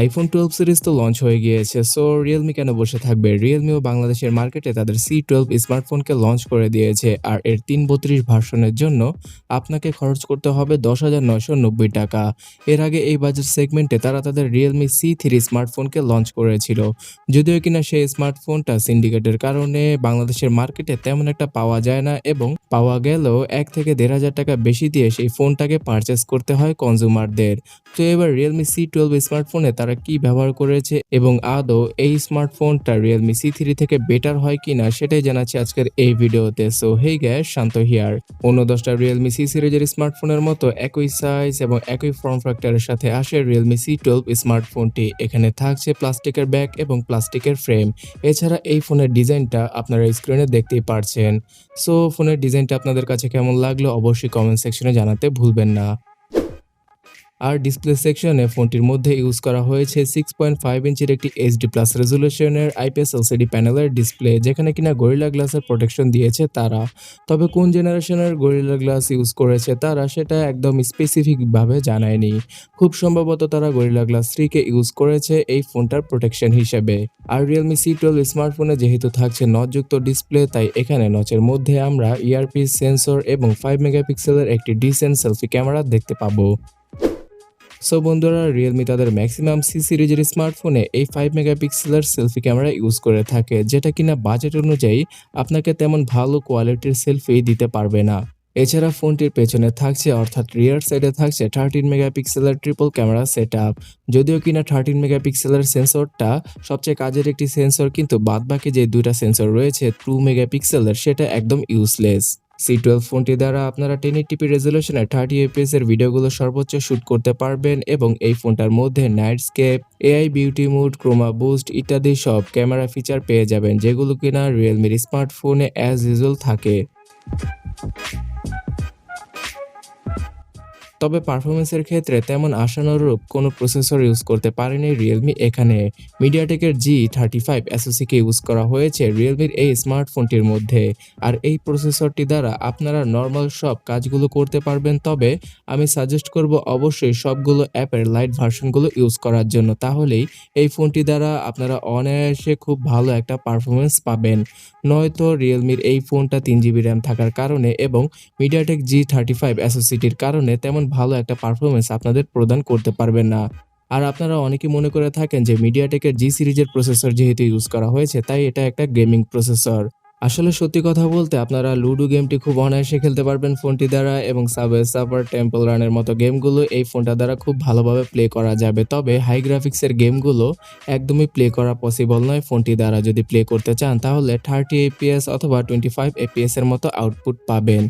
IPhone 12 series তো launch হয়ে গিয়েছে, সো রিয়েলমি কেন বসে থাকবে? রিয়েলমিও বাংলাদেশের মার্কেটে তাদের C12 স্মার্টফোনকে লঞ্চ করে দিয়েছে, আর এর 332 ভার্সনের জন্য আপনাকে খরচ করতে হবে 10,990 টাকা। এর আগে এই বাজেট সেগমেন্টে তারা তাদের রিয়েলমি C3 স্মার্টফোনকে লঞ্চ করেছিল, যদিও কিনা সেই স্মার্টফোনটা সিন্ডিকেটের কারণে বাংলাদেশের মার্কেটে তেমন একটা পাওয়া যায় না, এবং পাওয়া গেলেও 1 থেকে 1,500 টাকা বেশি দিয়ে সেই ফোনটাকে পারচেস করতে হয় কনজিউমারদের। তো এবার Realme C12 স্মার্টফোনে তারা কি ব্যবহার করেছে এবং আদৌ এই স্মার্টফোনটা Realme C3 থেকে বেটার হয় কিনা সেটাই জানাচ্ছি আজকের এই ভিডিওতে। So hey guys, Shanto here. অন্য 10টা Realme C সিরিজের স্মার্টফোনের মতো একই সাইজ এবং একই ফর্ম ফ্যাক্টরের সাথে আসে Realme C12 স্মার্টফোনটি। এখানে থাকছে প্লাস্টিকের ব্যাক এবং প্লাস্টিকের ফ্রেম। এছাড়া এই ফোনের ডিজাইনটা আপনারা স্ক্রিনে দেখতেই পারছেন। সো ফোনের ডিজাইনটা আপনাদের কাছে কেমন লাগলো অবশ্যই কমেন্ট সেকশনে জানাতে ভুলবেন না। আর ডিসপ্লে সেকশনে ফোনটির মধ্যে ইউজ করা হয়েছে 6.5 ইঞ্চির একটি এইচডি প্লাস রেজুলেশনের আইপিএস এলসিডি প্যানেলের ডিসপ্লে, যেখানে কিনা গরিলা গ্লাসের প্রোটেকশন দিয়েছে তারা। তবে কোন জেনারেশনের গরিলা গ্লাস ইউজ করেছে তারা সেটা একদম স্পেসিফিকভাবে জানায়নি। খুব সম্ভবত তারা গরিলা গ্লাস 3 কে ইউজ করেছে এই ফোনটার প্রোটেকশন হিসেবে। আর রিয়েলমি C12 স্মার্টফোনে যেহেতু থাকছে নচযুক্ত ডিসপ্লে, তাই এখানে নচের মধ্যে আমরা ইয়ারপিস সেন্সর এবং 5 মেগাপিক্সেলের একটি ডিসেন্ট সেলফি ক্যামেরা দেখতে পাবো। সো বন্ধুরা, রিয়েলমি তাদের ম্যাক্সিমাম সি সিরিজের স্মার্টফোনে এই 5 মেগাপিক্সেলের সেলফি ক্যামেরা ইউজ করে থাকে, যেটা কিনা বাজেট অনুযায়ী আপনাকে তেমন ভালো কোয়ালিটির সেলফি দিতে পারবে না। এছাড়া ফোনটির পেছনে থাকছে, অর্থাৎ রিয়ার সাইডে থাকছে 13 মেগাপিক্সেলের ট্রিপল ক্যামেরা সেটআপ। যদিও কিনা 13 মেগাপিক্সেলের সেন্সরটা সবচেয়ে কাজের একটি সেন্সর, কিন্তু বাদবাকি যে দুইটা সেন্সর রয়েছে 2 মেগাপিক্সেলের সেটা একদম ইউজলেস। C12 ফোনটি দ্বারা আপনারা 1080p রেজলিউশনে 30 fps এর ভিডিওগুলো সর্বোচ্চ শুট করতে পারবেন, এবং এই ফোনটার মধ্যে nightscape, AI beauty mode, chroma boost ইত্যাদি সব ক্যামেরা ফিচার পেয়ে যাবেন, যেগুলো কিনা রিয়েলমির স্মার্টফোনে অ্যাজ ইউজুয়াল থাকে। তবে পারফরমেন্সের ক্ষেত্রে তেমন আশানুরূপ কোনো প্রসেসর ইউজ করতে পারেনি রিয়েলমি। এখানে মিডিয়াটেকের G35 SoC-কে ইউজ করা হয়েছে রিয়েলমির এই স্মার্টফোনটির মধ্যে, আর এই প্রসেসরটি দ্বারা আপনারা নর্মাল সব কাজগুলো করতে পারবেন। তবে আমি সাজেস্ট করব অবশ্যই সবগুলো অ্যাপের লাইট ভার্সনগুলো ইউজ করার জন্য, তাহলেই এই ফোনটি দ্বারা আপনারা অনায়াসে খুব ভালো একটা পারফরমেন্স পাবেন। নয়তো রিয়েলমির এই ফোনটা 3GB র্যাম থাকার কারণে এবং মিডিয়াটেক G35 SoC-টির কারণে তেমন ভালো একটা পারফরমেন্স আপনাদের প্রদান করতে পারবেন না। আর আপনারা অনেকেই মনে করে থাকেন যে মিডিয়াটেকের G সিরিজের প্রসেসর যেহেতু ইউজ করা হয়েছে তাই এটা একটা গেমিং প্রসেসর। আসলে সত্যি কথা বলতে আপনারা লুডো গেমটি খুব অনায়াসে খেলতে পারবেন ফোনটি দ্বারা, এবং সাবওয়ে সার্ফার, টেম্পল রানের মতো গেমগুলো এই ফোনটা দ্বারা খুব ভালোভাবে প্লে করা যাবে। তবে হাই গ্রাফিক্সের গেমগুলো একদমই প্লে করা পসিবল নয় ফোনটি দ্বারা। যদি প্লে করতে চান তাহলে 30 fps অথবা 25 fps এর মতো আউটপুট পাবেন।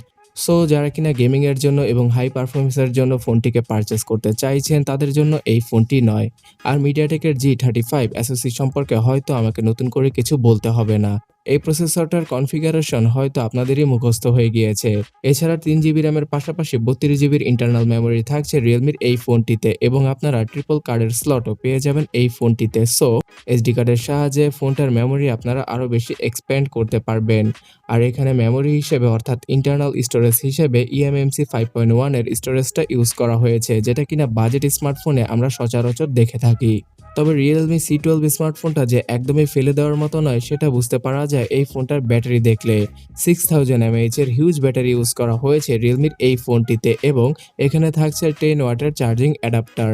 সো যারা কিনা গেমিং এর জন্য এবং হাই পারফরমেন্সের জন্য ফোনটিকে পারচেস করতে চাইছেন তাদের জন্য এই ফোনটি নয়। আর মিডিয়াটেকের G35 SoC সম্পর্কে হয়তো আমাকে নতুন করে কিছু বলতে হবে না। এই প্রসেসরটার কনফিগারেশন হয়তো আপনাদেরই মুখস্থ হয়ে গিয়েছে। এছাড়া 3GB র্যামের পাশাপাশি 32GB ইন্টারনাল মেমোরি থাকছে রিয়েলমির এই ফোনটিতে, এবং আপনারা ট্রিপল কার্ডের স্লটও পেয়ে যাবেন এই ফোনটিতে। সো এসডি কার্ডের সাহায্যে ফোনটার মেমোরি আপনারা আরও বেশি এক্সপ্যান্ড করতে পারবেন। আর এখানে মেমোরি হিসেবে, অর্থাৎ ইন্টারনাল স্টোরেজ হিসেবে eMMC 5.1 এর স্টোরেজটা ইউজ করা হয়েছে, যেটা কিনা বাজেট স্মার্টফোনে আমরা সচরাচর দেখে থাকি। তবে রিয়েলমি C12 স্মার্টফোনটা যে একদমই ফেলে দেওয়ার মতো নয় সেটা বুঝতে পারা যায় এই ফোনটার ব্যাটারি দেখলে। 6000 mAh এর হিউজ ব্যাটারি ইউজ করা হয়েছে রিয়েলমির এই ফোনটিতে, এবং এখানে থাকছে 10 ওয়াটের চার্জিং অ্যাডাপ্টার।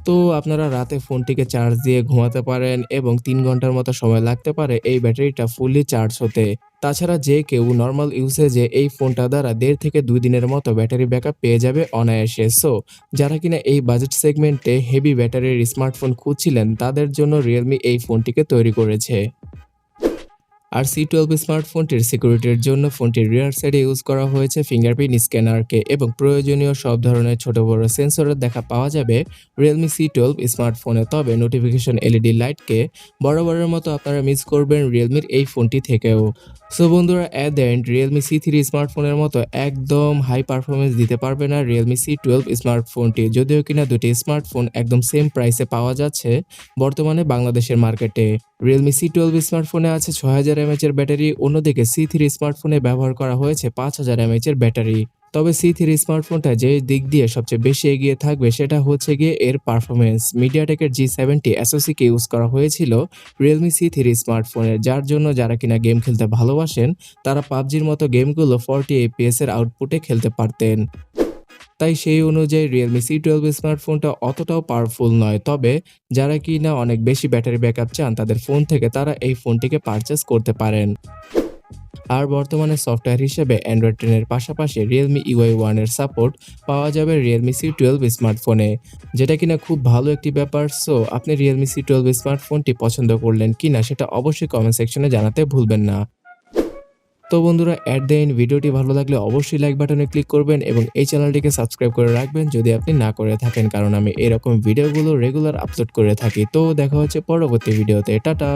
তো আপনারা রাতে ফোনটিকে চার্জ দিয়ে ঘুমাতে পারেন, এবং 3 ঘন্টার মতো সময় লাগতে পারে এই ব্যাটারিটা ফুললি চার্জ হতে। তাছাড়া যে কেউ নর্মাল ইউসেজে এই ফোনটা দ্বারা 1.5 থেকে 2 দিনের মতো ব্যাটারি ব্যাকআপ পেয়ে যাবে অনায়াসে। সো যারা কিনা এই বাজেট সেগমেন্টে হেভি ব্যাটারির স্মার্টফোন খুঁজছিলেন তাদের জন্য রিয়েলমি এই ফোনটিকে তৈরি করেছে। আর C12 স্মার্টফোনটির সিকিউরিটির জন্য ফোনটির রিয়ার সাইডে ইউজ করা হয়েছে ফিঙ্গারপ্রিন্ট স্ক্যানারকে, এবং প্রয়োজনীয় সব ধরনের ছোট বড় সেন্সরের দেখা পাওয়া যাবে রিয়েলমি C12 স্মার্টফোনে। তবে নোটিফিকেশন এলইডি লাইটকে বরাবরের মতো আপনারা মিস করবেন রিয়েলমির এই ফোনটি থেকেও। সো বন্ধুরা, at the end Realme C3 স্মার্টফোনের মতো একদম হাই পারফরমেন্স দিতে পারবে না রিয়েলমি C12 স্মার্টফোনটি, যদিও কিনা দুটি স্মার্টফোন একদম সেম প্রাইসে পাওয়া যাচ্ছে বর্তমানে বাংলাদেশের মার্কেটে। রিয়েলমি C12 স্মার্টফোনে আছে 6000 mAh এর ব্যাটারি, অন্যদিকে C3 স্মার্টফোনে ব্যবহার করা হয়েছে 5000 mAh এর ব্যাটারি। তবে C3 স্মার্টফোনটা যে দিক দিয়ে সবচেয়ে বেশি এগিয়ে থাকবে সেটা হচ্ছে গিয়ে এর পারফরম্যান্স। MediaTek'ের G70 SoC কে ইউজ করা হয়েছিল Realme C3 স্মার্টফোনে, যার জন্য যারা কিনা গেম খেলতে ভালোবাসেন তারা PUBG'র মতো গেমগুলো 40 FPS এর আউটপুটে খেলতে পারতেন। তাই সেই অনুযায়ী Realme C12 স্মার্টফোনটা অতটাও পাওয়ারফুল নয়। তবে যারা কিনা অনেক বেশি ব্যাটারি ব্যাকআপ চান তাদের ফোন থেকে তারা এই ফোনটিকে পারচেজ করতে পারেন। আর বর্তমানে সফটওয়্যার হিসেবে Android 10 এর পাশাপাশি Realme UI 1 এর সাপোর্ট পাওয়া যাবে Realme C12 স্মার্টফোনে, যেটা কিনা খুব ভালো একটি ব্যাপার। সো আপনি Realme C12 স্মার্টফোনটি পছন্দ করলেন কিনা সেটা অবশ্যই কমেন্ট সেকশনে জানাতে ভুলবেন না। তো বন্ধুরা, এট দ্য এন্ড ভিডিওটি ভালো লাগলে অবশ্যই লাইক বাটনে ক্লিক করবেন এবং এই চ্যানেলটিকে সাবস্ক্রাইব করে রাখবেন যদি আপনি না করে থাকেন, কারণ আমি এরকম ভিডিওগুলো রেগুলার আপলোড করে থাকি। তো দেখা হচ্ছে পরবর্তী ভিডিওতে। টাটা।